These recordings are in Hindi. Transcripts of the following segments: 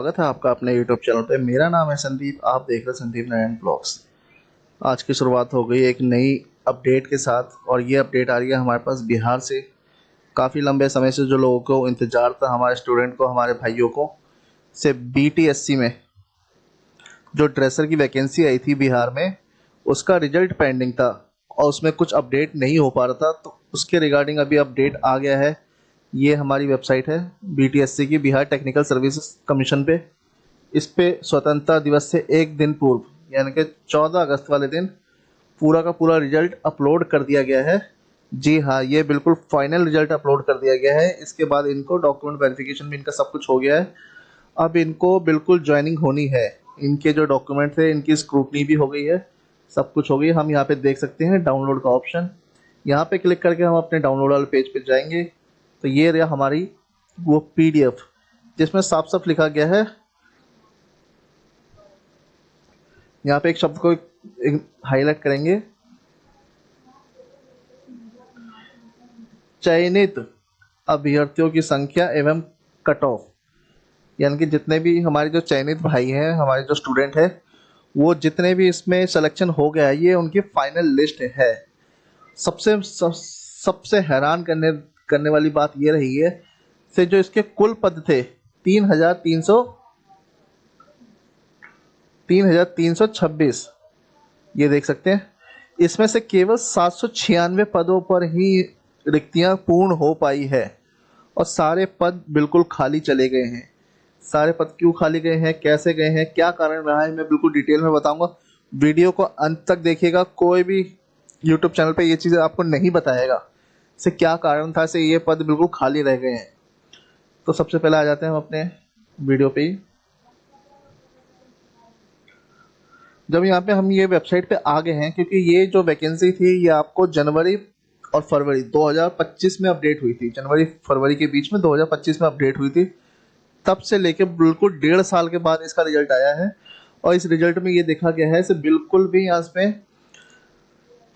स्वागत है आपका अपने YouTube चैनल पे। मेरा नाम है संदीप, आप देख रहे हैं संदीप नारायण ब्लॉग्स। आज की शुरुआत हो गई एक नई अपडेट के साथ, और ये अपडेट आ रही है हमारे पास बिहार से। काफ़ी लंबे समय से जो लोगों को इंतज़ार था, हमारे स्टूडेंट को, हमारे भाइयों को, से BTSC में जो ड्रेसर की वैकेंसी आई थी बिहार में, उसका रिजल्ट पेंडिंग था और उसमें कुछ अपडेट नहीं हो पा रहा था। तो उसके रिगार्डिंग अभी अपडेट आ गया है। ये हमारी वेबसाइट है BTSC की, बिहार टेक्निकल सर्विसेज कमीशन पे। इस पे स्वतंत्रता दिवस से एक दिन पूर्व यानी कि 14 अगस्त वाले दिन पूरा का पूरा रिजल्ट अपलोड कर दिया गया है। जी हाँ, ये बिल्कुल फाइनल रिजल्ट अपलोड कर दिया गया है। इसके बाद इनको डॉक्यूमेंट वेरिफिकेशन भी इनका सब कुछ हो गया है। अब इनको बिल्कुल ज्वाइनिंग होनी है। इनके जो डॉक्यूमेंट थे, इनकी स्क्रूटनी भी हो गई है, सब कुछ हो गई। हम यहाँ पे देख सकते हैं डाउनलोड का ऑप्शन। यहाँ पे क्लिक करके हम अपने डाउनलोड वाले पेज पे जाएंगे तो ये रहा हमारी वो PDF, जिसमें साफ साफ लिखा गया है। यहाँ पे एक शब्द को हाईलाइट करेंगे, चयनित अभ्यर्थियों की संख्या एवं कट ऑफ। यानी कि जितने भी हमारे जो चयनित भाई हैं, हमारे जो स्टूडेंट हैं, वो जितने भी इसमें सिलेक्शन हो गया है, ये उनकी फाइनल लिस्ट है। सबसे हैरान करने करने वाली बात ये रही है से जो इसके कुल पद थे, 3,326, ये देख सकते हैं। इसमें से केवल 796 पदों पर ही रिक्तियां पूर्ण हो पाई है और सारे पद बिल्कुल खाली चले गए हैं। सारे पद क्यों खाली गए हैं, कैसे गए हैं, क्या कारण रहा है, मैं बिल्कुल डिटेल में बताऊंगा। वीडियो को अंत तक देखिएगा। कोई भी यूट्यूब चैनल पे ये चीज़ें आपको नहीं बताएगा से क्या कारण था से ये पद बिल्कुल खाली रह गए हैं। तो सबसे पहले आ जाते हैं हम अपने वीडियो पे ही। जब यहाँ पे हम ये वेबसाइट पे आ गए हैं, क्योंकि ये जो वैकेंसी थी ये आपको जनवरी और फरवरी 2025 में अपडेट हुई थी। जनवरी फरवरी के बीच में 2025 में अपडेट हुई थी। तब से लेके बिल्कुल 1.5 साल के बाद इसका रिजल्ट आया है। और इस रिजल्ट में ये देखा गया है से बिल्कुल भी यहाँ पे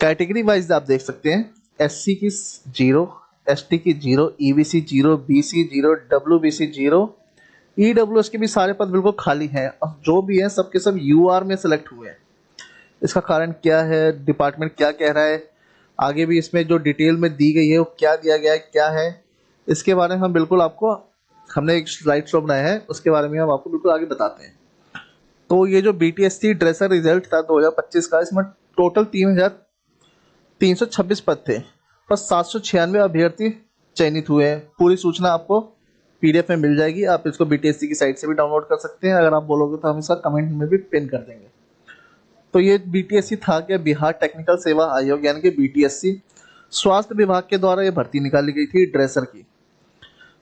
कैटेगरी वाइज आप देख सकते हैं। SC की 0, ST की 0, EBC 0, BC 0, WBC 0, EWS के भी सारे पद बिल्कुल खाली हैं और जो भी है सबके सब UR में सेलेक्ट हुए हैं। इसका कारण क्या है, डिपार्टमेंट क्या कह रहा है, आगे भी इसमें जो डिटेल में दी गई है वो क्या दिया गया है, क्या है, इसके बारे में हम बिल्कुल आपको, हमने एक स्लाइड शो बनाया है, उसके बारे में हम आपको बिल्कुल आगे बताते हैं। तो ये जो BTSC ड्रेसर रिजल्ट था 2025 का, इसमें टोटल 3,326 पद थे, पर 796 अभ्यर्थी चयनित हुए हैं। पूरी सूचना आपको PDF में मिल जाएगी। आप इसको BTSC की साइट से भी डाउनलोड कर सकते हैं। अगर आप बोलोगे तो हम इसका कमेंट में भी पिन कर देंगे। तो ये BTSC था क्या, बिहार टेक्निकल सेवा आयोग यानी कि BTSC, स्वास्थ्य विभाग के द्वारा ये भर्ती निकाली गई थी ड्रेसर की।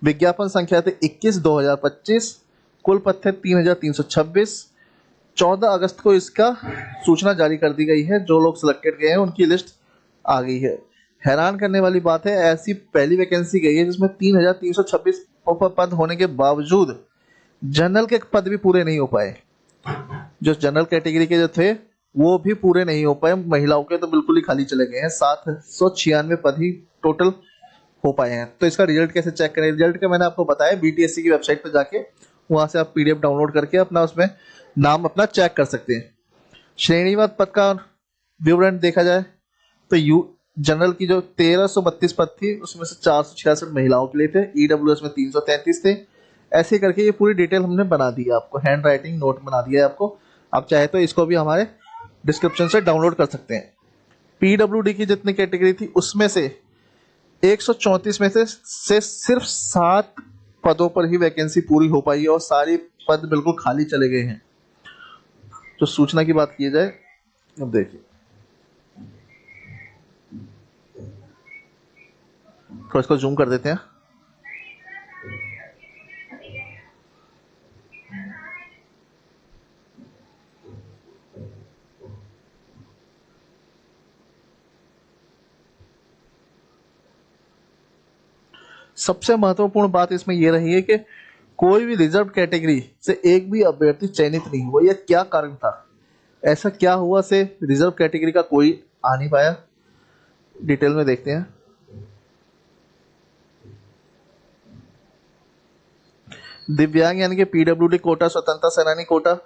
विज्ञापन संख्या थे 21/2025, कुल पद थे 3,326। 14 अगस्त को इसका सूचना जारी कर दी गई है। जो लोग सिलेक्टेड गए हैं उनकी लिस्ट आ गई है। हैरान करने वाली बात है, ऐसी पहली वैकेंसी गई है जिसमें 3,326 पद होने के बावजूद जनरल के पद भी पूरे नहीं हो पाए। जो जनरल कैटेगरी के जो थे वो भी पूरे नहीं हो पाए। महिलाओं के तो बिल्कुल ही खाली चले गए हैं। 796 पद ही टोटल हो पाए हैं। तो इसका रिजल्ट कैसे चेक करें? रिजल्ट का मैंने आपको बताया, BTSC की वेबसाइट पर जाके वहां से आप PDF डाउनलोड करके अपना उसमें नाम अपना चेक कर सकते हैं। श्रेणीवार पद का विवरण देखा जाए तो जनरल की जो 1332 पद थी, उसमें से 466 महिलाओं के लिए थे। EWS में 333 थे। ऐसे करके ये पूरी डिटेल हमने बना दी है आपको, हैंड राइटिंग नोट बना दिया है आपको। आप चाहे तो इसको भी हमारे डिस्क्रिप्शन से डाउनलोड कर सकते हैं। PWD की जितनी कैटेगरी थी उसमें से 134 में से सिर्फ 7 पदों पर ही वैकेंसी पूरी हो पाई है और सारी पद बिल्कुल खाली चले गए हैं। तो सूचना की बात की जाए, अब देखिए, तो इसको जूम कर देते हैं। सबसे महत्वपूर्ण बात इसमें यह रही है कि कोई भी रिजर्व कैटेगरी से एक भी अभ्यर्थी चयनित नहीं हुआ। यह क्या कारण था, ऐसा क्या हुआ से रिजर्व कैटेगरी का कोई आ नहीं पाया? डिटेल में देखते हैं। दिव्यांग यानी कि पीडब्ल्यूडी कोटा, स्वतंत्रता सेनानी कोटा,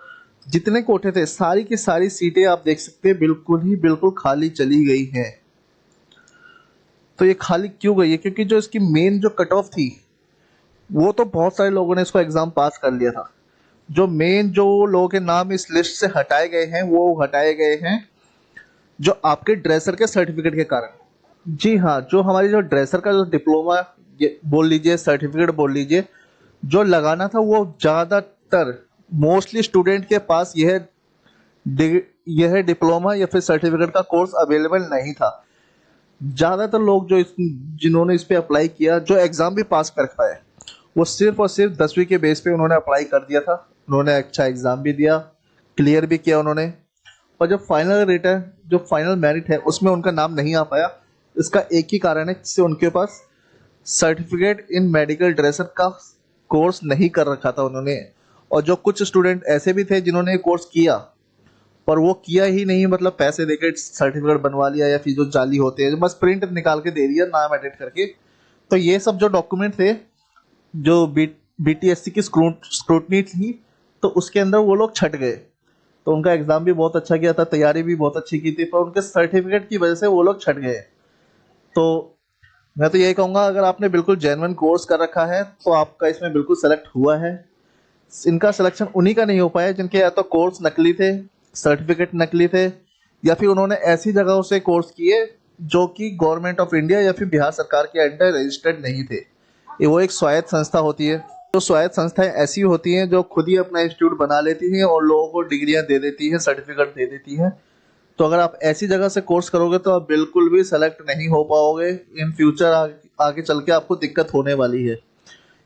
जितने कोटे थे सारी की सारी सीटें आप देख सकते हैं बिल्कुल खाली चली गई हैं। तो ये खाली क्यों गई है? क्योंकि जो इसकी मेन जो कट ऑफ थी वो तो बहुत सारे लोगों ने इसको एग्जाम पास कर लिया था। जो मेन जो लोगों के नाम इस लिस्ट से हटाए गए हैं वो हटाए गए हैं जो आपके ड्रेसर के सर्टिफिकेट के कारण। जी हाँ, जो हमारी जो ड्रेसर का जो डिप्लोमा बोल लीजिए, सर्टिफिकेट बोल लीजिए, जो लगाना था वो ज़्यादातर मोस्टली स्टूडेंट के पास यह डिप्लोमा या फिर सर्टिफिकेट का कोर्स अवेलेबल नहीं था। ज़्यादातर लोग जिन्होंने इस पे अप्लाई किया, जो एग्ज़ाम भी पास कर पाए, वो सिर्फ और सिर्फ 10वीं के बेस पे उन्होंने अप्लाई कर दिया था। उन्होंने अच्छा एग्ज़ाम भी दिया, क्लियर भी किया उन्होंने, और जो फाइनल रेट है, जो फाइनल मेरिट है, उसमें उनका नाम नहीं आ पाया। इसका एक ही कारण है, जिससे उनके पास सर्टिफिकेट इन मेडिकल ड्रेसर का कोर्स नहीं कर रखा था उन्होंने। और जो कुछ स्टूडेंट ऐसे भी थे जिन्होंने कोर्स किया पर वो किया ही नहीं, मतलब पैसे देकर सर्टिफिकेट बनवा लिया, या फिर जो जाली होते हैं बस प्रिंट निकाल के दे दिया नाम एडिट करके। तो ये सब जो डॉक्यूमेंट थे, जो बीटीएससी की स्क्रूटनी थी, तो उसके अंदर वो लोग छट गए। तो उनका एग्जाम भी बहुत अच्छा किया था, तैयारी भी बहुत अच्छी की थी, पर उनके सर्टिफिकेट की वजह से वो लोग छट गए। तो मैं तो यही कहूँगा, अगर आपने बिल्कुल जेन्युइन कोर्स कर रखा है तो आपका इसमें बिल्कुल सेलेक्ट हुआ है। इनका सिलेक्शन उन्हीं का नहीं हो पाया जिनके या तो कोर्स नकली थे, सर्टिफिकेट नकली थे, या फिर उन्होंने ऐसी जगहों से कोर्स किए जो कि गवर्नमेंट ऑफ इंडिया या फिर बिहार सरकार के अंडर रजिस्टर्ड नहीं थे। ये वो एक स्वायत्त संस्था होती है। तो स्वायत्त संस्थाएं ऐसी होती हैं जो खुद ही अपना इंस्टीट्यूट बना लेती हैं और लोगों को डिग्रियां दे देती हैं, सर्टिफिकेट दे देती हैं। तो अगर आप ऐसी जगह से कोर्स करोगे तो आप बिल्कुल भी सेलेक्ट नहीं हो पाओगे। इन फ्यूचर आगे चल के आपको दिक्कत होने वाली है।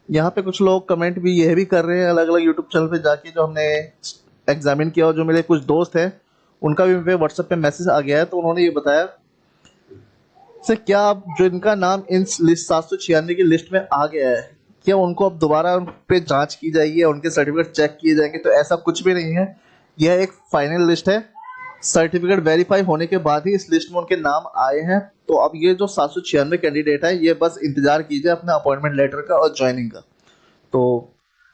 यहाँ पे कुछ लोग कमेंट भी यह भी कर रहे हैं अलग अलग यूट्यूब चैनल पे जाके, जो हमने एग्जामिन किया, और जो मेरे कुछ दोस्त हैं उनका भी मेरे व्हाट्सएप पे मैसेज आ गया है। तो उन्होंने ये बताया से क्या आप जो इनका नाम इन लिस्ट 796 की लिस्ट में आ गया है, क्या उनको अब दोबारा उन पे जांच की जाएगी, उनके सर्टिफिकेट चेक किए जाएंगे? तो ऐसा कुछ भी नहीं है। यह एक फाइनल लिस्ट है। सर्टिफिकेट वेरीफाई होने के बाद ही इस लिस्ट में उनके नाम आए हैं। तो अब ये जो 796 कैंडिडेट है, ये बस इंतजार कीजिए अपने अपॉइंटमेंट लेटर का और ज्वाइनिंग का। तो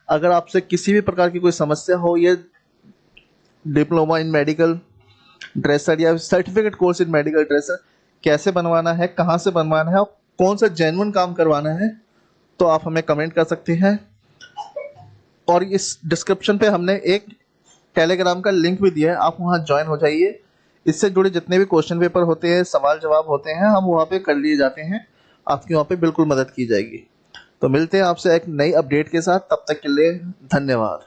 अगर आपसे किसी भी प्रकार की कोई समस्या हो, ये डिप्लोमा इन मेडिकल ड्रेसर या certificate course in medical dresser कैसे बनवाना है, कहाँ से बनवाना है और कौन सा जेन्युइन काम करवाना है, तो आप हमें कमेंट कर सकते हैं। और इस डिस्क्रिप्शन पे हमने एक टेलीग्राम का लिंक भी दिया है, आप वहाँ ज्वाइन हो जाइए। इससे जुड़े जितने भी क्वेश्चन पेपर होते हैं, सवाल जवाब होते हैं, हम वहाँ पे कर लिए जाते हैं। आपकी वहाँ पे बिल्कुल मदद की जाएगी। तो मिलते हैं आपसे एक नई अपडेट के साथ, तब तक के लिए धन्यवाद।